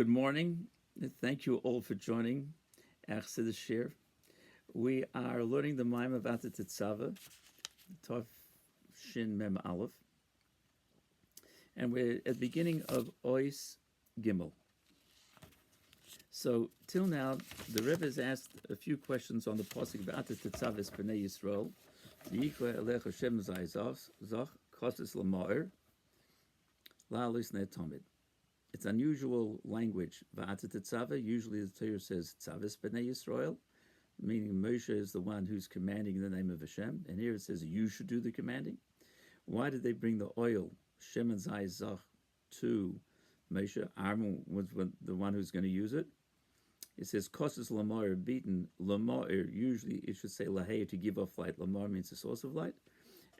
Good morning. Thank you all for joining our Chassidus Shir. We are learning the Maim of Atat Tetzava, Tov Shin Mem Aleph, and we're at the beginning of Ois Gimel. So till now, the Rebbe has asked a few questions on the pasuk of Atat Tetzava Bnei Yisrael. Yikra Elech Hashem Zay Zach Kosis Lamar La'alis Ne'tomid. It's unusual language. Va'atat tetzava. Usually the Torah says tzavis b'nei Yisrael, meaning Moshe is the one who's commanding in the name of Hashem. And here it says you should do the commanding. Why did they bring the oil, Shem and Zay Zach, to Moshe? Aaron was the one who's going to use it. It says kosses lamar beaten. Lamar, usually it should say lahei, to give off light. Lamar means a source of light.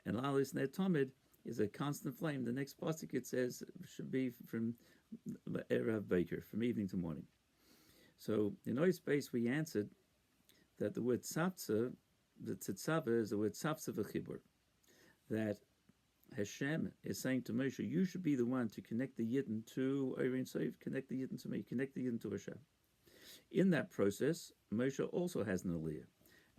And alis ne'tomid is a constant flame. The next pasuk it says should be from Erev Baker, from evening to morning. So in our space we answered that the word tzavtza, the tetzava is the word tzavtza v'chibur, that Hashem is saying to Moshe, you should be the one to connect the Yidden to Eirin Sof, connect the Yidden to me, connect the Yidden to Hashem. In that process, Moshe also has an aliyah.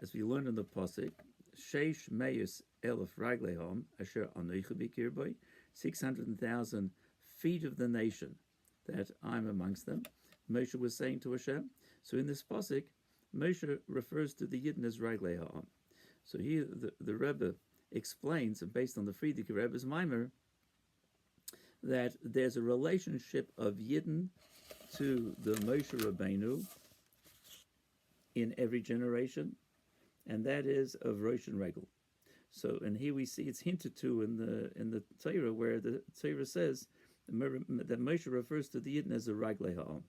As we learned in the pasuk, Sheish Meis Elef Raglehom Asher Anoicha Bikirboy, 600,000 feet of the nation that I'm amongst them, Moshe was saying to Hashem. So in this pasuk, Moshe refers to the Yidden as Raglei Ha'am. So here the Rebbe explains, and based on the Friedrich Rebbe's Maimer, that there's a relationship of Yidden to the Moshe Rabbeinu in every generation, and that is of Rosh and Regel. So, and here we see it's hinted to in the Torah, where the Torah says that Moshe refers to the Yidden as a Raglei Ha'am.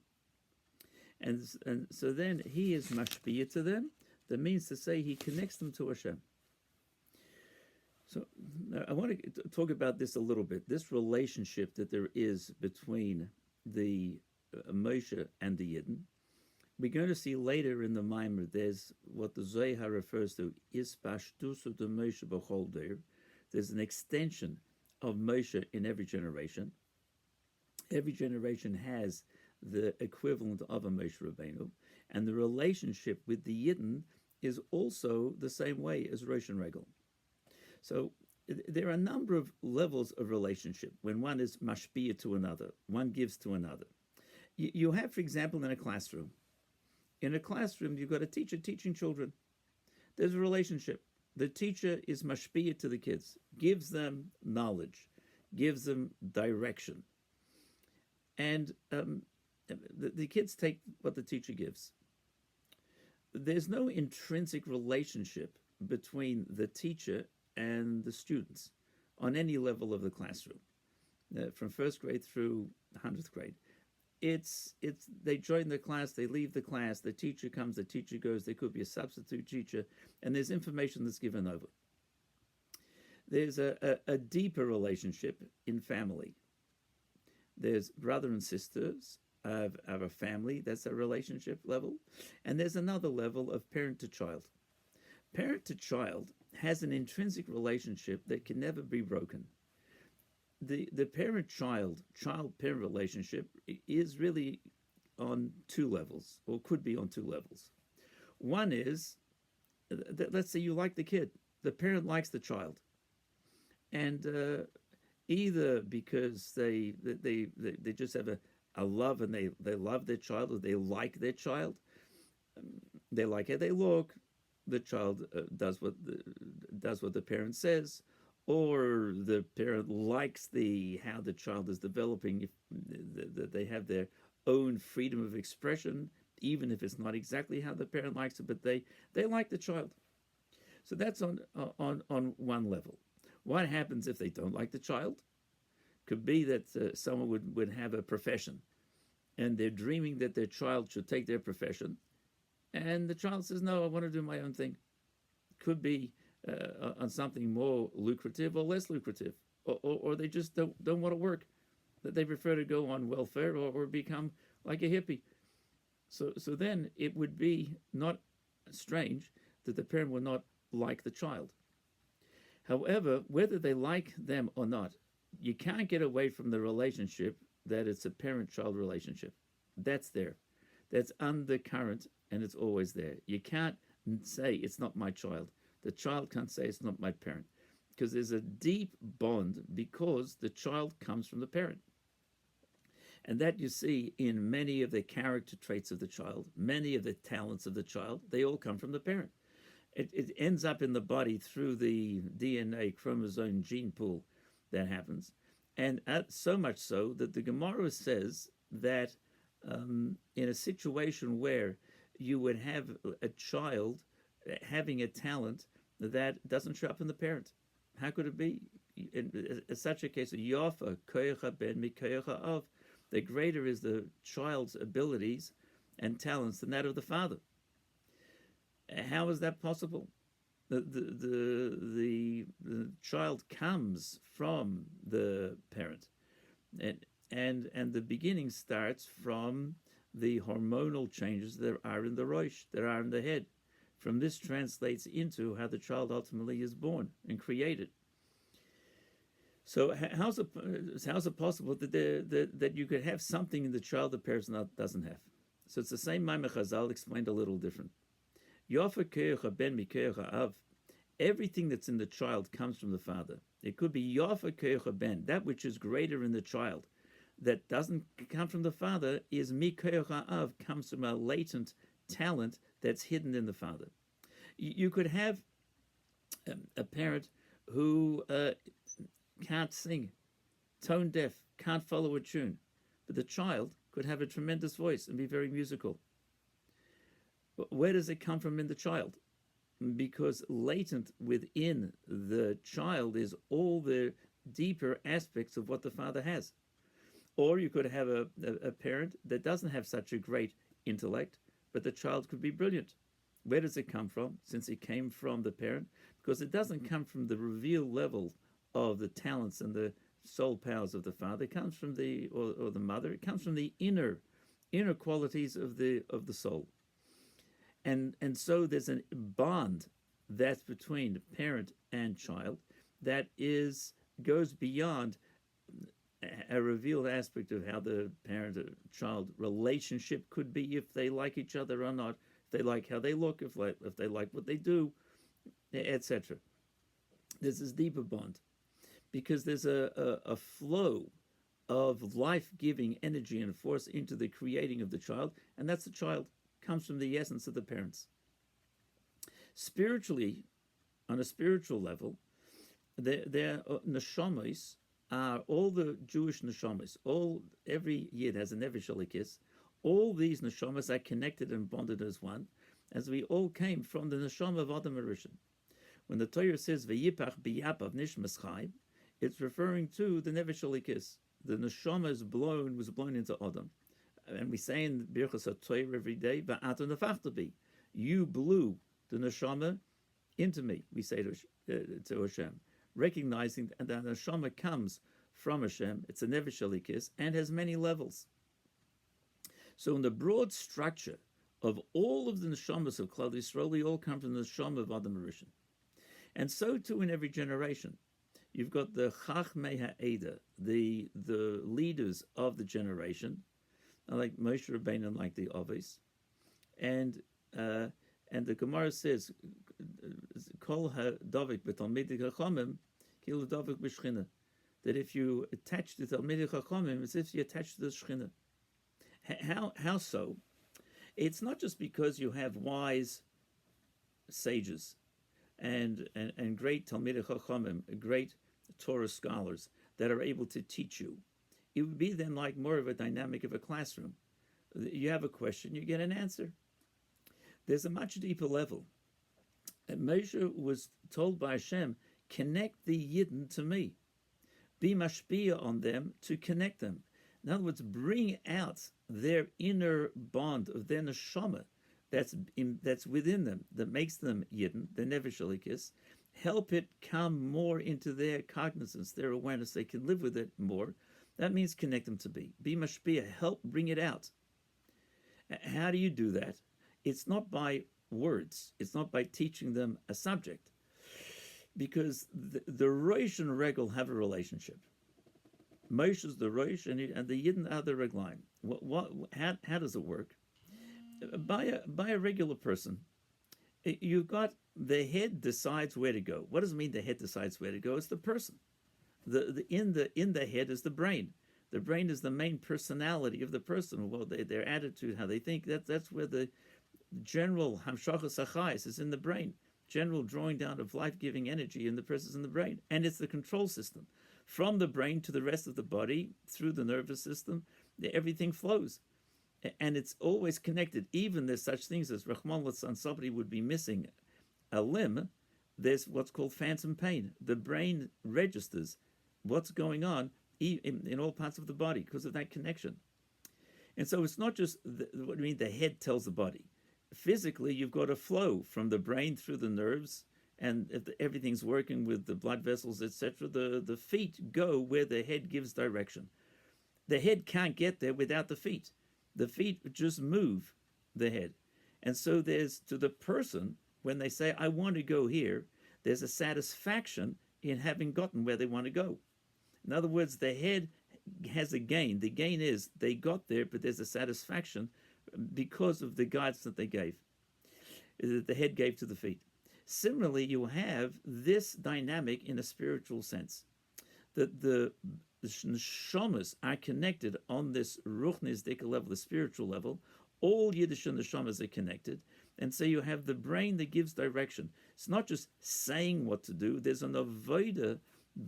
And so then he is mashpiyah to them. That means to say he connects them to Hashem. So now I want to talk about this a little bit. This relationship that there is between the Moshe and the Yidden. We're going to see later in the Maimer, there's what the Zohar refers to, is pashtus of the Moshe b'chol der. There's an extension of Moshe in every generation. Every generation has the equivalent of a Moshe Rabbeinu, and the relationship with the Yidden is also the same way as Rosh and Regel. So there are a number of levels of relationship when one is mashpiyah to another, one gives to another. You have, for example, in a classroom. In a classroom, you've got a teacher teaching children. There's a relationship. The teacher is mashpiyah to the kids, gives them knowledge, gives them direction. And the kids take what the teacher gives. There's no intrinsic relationship between the teacher and the students on any level of the classroom, from first grade through 100th grade. It's they join the class, they leave the class, the teacher comes, the teacher goes, there could be a substitute teacher, and there's information that's given over. There's a deeper relationship in family. There's brother and sisters of a family, that's a relationship level. And there's another level of parent to child. Parent to child has an intrinsic relationship that can never be broken. The parent-child, child-parent relationship is really on two levels, or could be on two levels. One is, let's say you like the kid. The parent likes the child. And either because they just have a love and they love their child, or they like their child, they like how they look, the child does what the parent says, or the parent likes how the child is developing, that they have their own freedom of expression, even if it's not exactly how the parent likes it, but they like the child. So that's on one level. What happens if they don't like the child? Could be that someone would have a profession, and they're dreaming that their child should take their profession, and the child says, no, I want to do my own thing. Could be on something more lucrative or less lucrative, or they just don't want to work, that they prefer to go on welfare or become like a hippie. So then it would be not strange that the parent would not like the child. However, whether they like them or not, you can't get away from the relationship that it's a parent-child relationship. That's there. That's undercurrent, and it's always there. You can't say it's not my child. The child can't say it's not my parent, because there's a deep bond because the child comes from the parent. And that you see in many of the character traits of the child, many of the talents of the child, they all come from the parent. It ends up in the body through the DNA chromosome gene pool that happens. And so much so that the Gemara says that in a situation where you would have a child having a talent that doesn't show up in the parent. How could it be? In such a case, Yafa, Koyecha ben Mikoyecha of, the greater is the child's abilities and talents than that of the father. How is that possible? The child comes from the parent, and the beginning starts from the hormonal changes that are in the rosh, that are in the head. From this translates into how the child ultimately is born and created. So how's it possible that you could have something in the child the parent doesn't have? So it's the same Maimon Chazal explained a little different. Yofa ke'echa ben mike'echa av. Everything that's in the child comes from the father. It could be Yofa ke'echa ben, that which is greater in the child, that doesn't come from the father, is mike'echa av, comes from a latent talent that's hidden in the father. You could have a parent who can't sing, tone deaf, can't follow a tune, but the child could have a tremendous voice and be very musical. Where does it come from in the child? Because latent within the child is all the deeper aspects of what the father has. Or you could have a parent that doesn't have such a great intellect, but the child could be brilliant. Where does it come from? Since it came from the parent, because it doesn't come from the revealed level of the talents and the soul powers of the father. It comes from the or the mother. It comes from the inner qualities of the soul. And so there's a bond that's between parent and child that goes beyond a revealed aspect of how the parent-child relationship could be, if they like each other or not, if they like how they look, if they like what they do, etc. There's this deeper bond because there's a flow of life-giving energy and force into the creating of the child, and that's the child comes from the essence of the parents. Spiritually, on a spiritual level, their neshamas are all the Jewish neshamas. Every yid has a nefesh elikis. All these neshamas are connected and bonded as one, as we all came from the neshama of Adam Rishon. When the Torah says "V'yipach biyapav nishmas chai," it's referring to the nefesh elikis. The neshama was blown into Adam. And we say in Birchas HaTorah every day, "Va'ata nefachta bi." You blew the neshama into me. We say to Hashem, recognizing that the neshama comes from Hashem. It's a nefesh elikis and has many levels. So in the broad structure of all of the neshamas of Klal Yisrael, they all come from the neshama of Adam Rishon. And so too in every generation. You've got the Chachmei Ha'eda, the leaders of the generation, like Moshe Rabin and like the Ovis, and the Gemara says, "Kol ha'davik b'talmidei chachamim, kil davik b'shchina," that if you attach to talmidei chachamim, it's as if you attach to the shchina. How so? It's not just because you have wise sages and great talmidei chachamim, great Torah scholars that are able to teach you. It would be then like more of a dynamic of a classroom. You have a question, you get an answer. There's a much deeper level. And Moshe was told by Hashem, connect the Yidden to me. Be mashpia on them to connect them. In other words, bring out their inner bond of their neshama that's within them, that makes them Yidden, the nefesh elikis. Help it come more into their cognizance, their awareness. They can live with it more. That means connect them to be mashpia, help bring it out. How do you do that? It's not by words. It's not by teaching them a subject. Because the Rosh and Regel have a relationship. Moshe is the Rosh, and the Yidden are the Reglaim. How does it work? By a regular person, you've got the head decides where to go. What does it mean the head decides where to go? It's the person. In the head is the brain. The brain is the main personality of the person. Well, their attitude, how they think. That's where the general hamshachas achayis is in the brain. General drawing down of life-giving energy in the presence in the brain, and it's the control system from the brain to the rest of the body through the nervous system. Everything flows, and it's always connected. Even there's such things as Rahman Litzlan, somebody would be missing a limb. There's what's called phantom pain. The brain registers what's going on in all parts of the body because of that connection. And so it's not just what I mean. The head tells the body. Physically, you've got a flow from the brain through the nerves, and if everything's working with the blood vessels, etc., the feet go where the head gives direction. The head can't get there without the feet. The feet just move the head. And so there's, to the person, when they say, I want to go here, there's a satisfaction in having gotten where they want to go. In other words, the head has a gain. The gain is they got there, but there's a satisfaction because of the guidance that they gave, that the head gave to the feet. Similarly, you have this dynamic in a spiritual sense, that the neshamas are connected on this ruchnisdika level, the spiritual level. All Yiddish neshamas are connected, and so you have the brain that gives direction. It's not just saying what to do. There's an avoda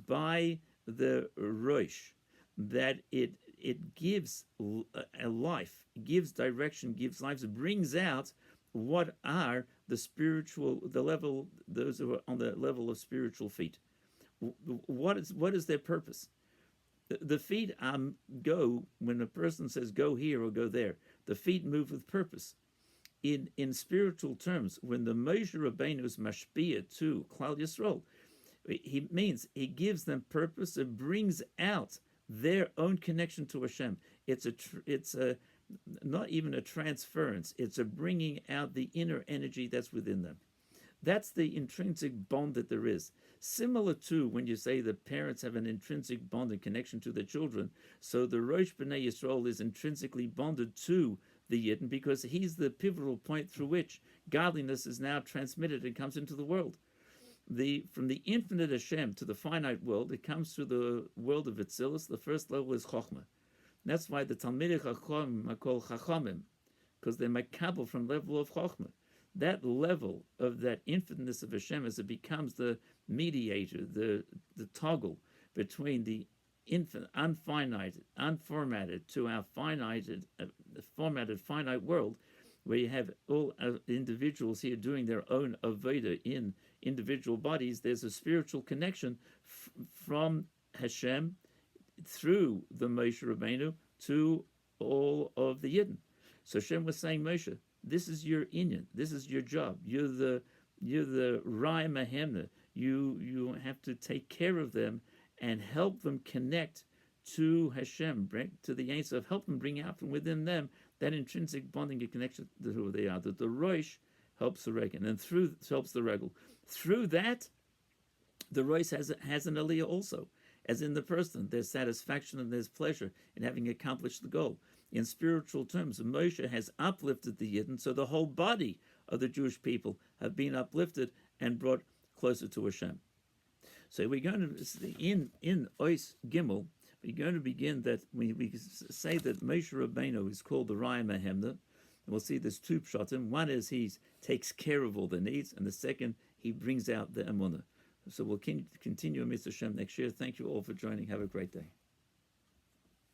by the rosh that it gives a life, gives direction, gives lives. It brings out what are the spiritual, the level, those who are on the level of spiritual feet. What is their purpose? The feet go when a person says go here or go there. The feet move with purpose. In spiritual terms, when the Moshe Rabbeinu is mashpia to Klal Yisrael, he means he gives them purpose. It brings out their own connection to Hashem. It's a not even a transference. It's a bringing out the inner energy that's within them. That's the intrinsic bond that there is. Similar to when you say the parents have an intrinsic bond and connection to their children, so the Rosh B'nai Yisrael is intrinsically bonded to the Yidden because he's the pivotal point through which godliness is now transmitted and comes into the world. From the infinite Hashem to the finite world, it comes through the world of Atzilus. The first level is Chochmah. That's why the Talmidei Chacham are called Chachamim, because they're makabel from level of Chochmah. That level of that infiniteness of Hashem, as it becomes the mediator, the toggle between the infinite, unfinited, unformatted to our formatted finite world, where you have all individuals here doing their own avodah in individual bodies. There's a spiritual connection from Hashem through the Moshe Rabbeinu to all of the Yidden. So Hashem was saying, Moshe, this is your inyan, this is your job. You're the Rai Mahemna. You have to take care of them and help them connect to Hashem, to the Ein Sof, help them bring out from within them that intrinsic bonding and connection to who they are. That the Rosh helps the Regan, and helps the Regel. Through that, the Rosh has an Aliyah also, as in the person. There's satisfaction and there's pleasure in having accomplished the goal. In spiritual terms, Moshe has uplifted the Yidden, so the whole body of the Jewish people have been uplifted and brought closer to Hashem. So we're going to, in Ois Gimel, we're going to begin that we say that Moshe Rabbeinu is called the Raya Mahemna, and we'll see there's two pshatim. One is he takes care of all the needs, and the second, he brings out the emunah. So we'll continue Mr. Hashem next year. Thank you all for joining. Have a great day.